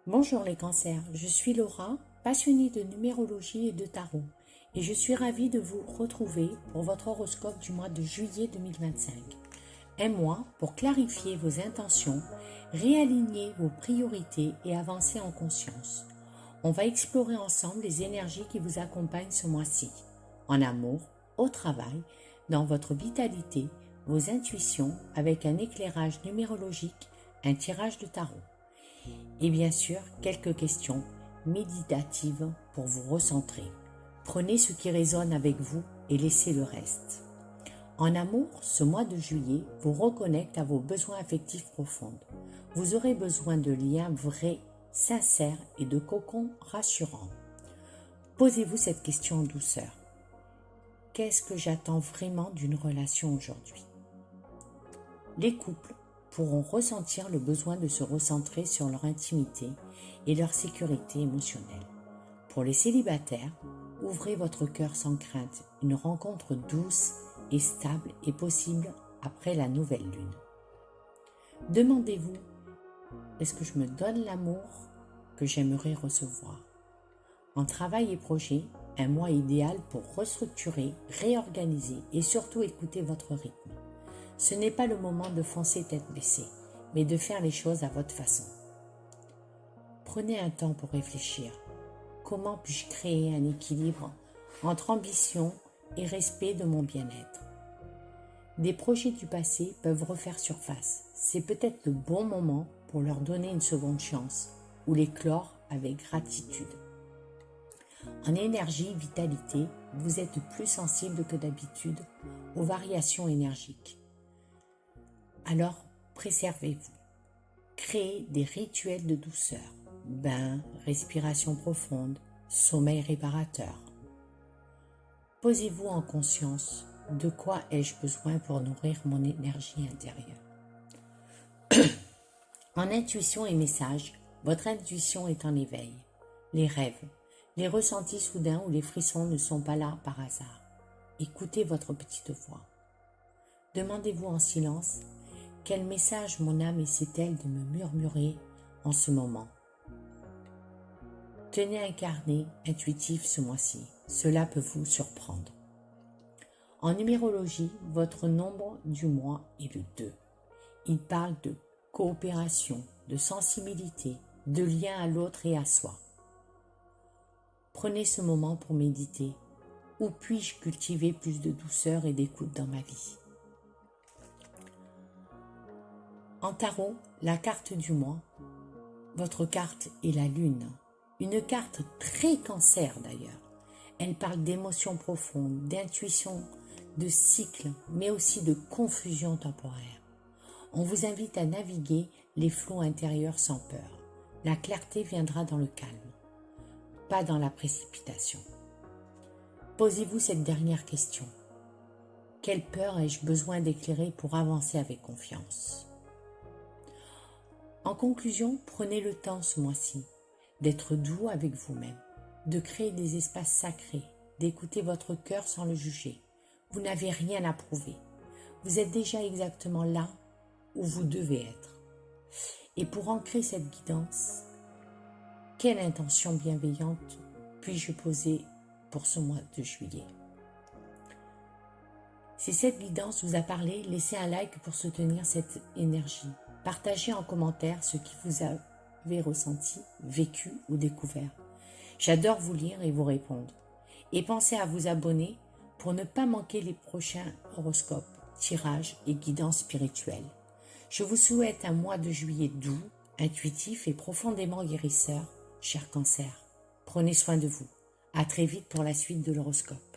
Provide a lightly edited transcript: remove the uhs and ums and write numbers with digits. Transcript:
Bonjour les cancers, je suis Laura, passionnée de numérologie et de tarot, et je suis ravie de vous retrouver pour votre horoscope du mois de juillet 2025. Un mois pour clarifier vos intentions, réaligner vos priorités et avancer en conscience. On va explorer ensemble les énergies qui vous accompagnent ce mois-ci, en amour, au travail, dans votre vitalité, vos intuitions, avec un éclairage numérologique, un tirage de tarot. Et bien sûr, quelques questions méditatives pour vous recentrer. Prenez ce qui résonne avec vous et laissez le reste. En amour, ce mois de juillet vous reconnecte à vos besoins affectifs profonds. Vous aurez besoin de liens vrais, sincères et de cocons rassurants. Posez-vous cette question en douceur. Qu'est-ce que j'attends vraiment d'une relation aujourd'hui? Les couples pourront ressentir le besoin de se recentrer sur leur intimité et leur sécurité émotionnelle. Pour les célibataires, ouvrez votre cœur sans crainte. Une rencontre douce et stable est possible après la nouvelle lune. Demandez-vous, est-ce que je me donne l'amour que j'aimerais recevoir? En travail et projet, un mois idéal pour restructurer, réorganiser et surtout écouter votre rythme. Ce n'est pas le moment de foncer tête baissée, mais de faire les choses à votre façon. Prenez un temps pour réfléchir. Comment puis-je créer un équilibre entre ambition et respect de mon bien-être? Des projets du passé peuvent refaire surface. C'est peut-être le bon moment pour leur donner une seconde chance ou les clore avec gratitude. En énergie, vitalité, vous êtes plus sensible que d'habitude aux variations énergiques. Alors, préservez-vous. Créez des rituels de douceur, bain, respiration profonde, sommeil réparateur. Posez-vous en conscience, de quoi ai-je besoin pour nourrir mon énergie intérieure? En intuition et message, votre intuition est en éveil. Les rêves, les ressentis soudains ou les frissons ne sont pas là par hasard. Écoutez votre petite voix. Demandez-vous en silence, quel message mon âme essaie-t-elle de me murmurer en ce moment? Tenez un carnet intuitif ce mois-ci, cela peut vous surprendre. En numérologie, votre nombre du mois est le 2. Il parle de coopération, de sensibilité, de lien à l'autre et à soi. Prenez ce moment pour méditer. Où puis-je cultiver plus de douceur et d'écoute dans ma vie? En tarot, la carte du mois, votre carte est la lune. Une carte très cancer d'ailleurs. Elle parle d'émotions profondes, d'intuition, de cycle, mais aussi de confusion temporaire. On vous invite à naviguer les flots intérieurs sans peur. La clarté viendra dans le calme, pas dans la précipitation. Posez-vous cette dernière question. Quelle peur ai-je besoin d'éclairer pour avancer avec confiance? En conclusion, prenez le temps ce mois-ci d'être doux avec vous-même, de créer des espaces sacrés, d'écouter votre cœur sans le juger. Vous n'avez rien à prouver. Vous êtes déjà exactement là où vous devez être. Et pour ancrer cette guidance, quelle intention bienveillante puis-je poser pour ce mois de juillet? Si cette guidance vous a parlé, laissez un like pour soutenir cette énergie. Partagez en commentaire ce qui vous avez ressenti, vécu ou découvert. J'adore vous lire et vous répondre. Et pensez à vous abonner pour ne pas manquer les prochains horoscopes, tirages et guidances spirituelles. Je vous souhaite un mois de juillet doux, intuitif et profondément guérisseur, cher cancer. Prenez soin de vous. À très vite pour la suite de l'horoscope.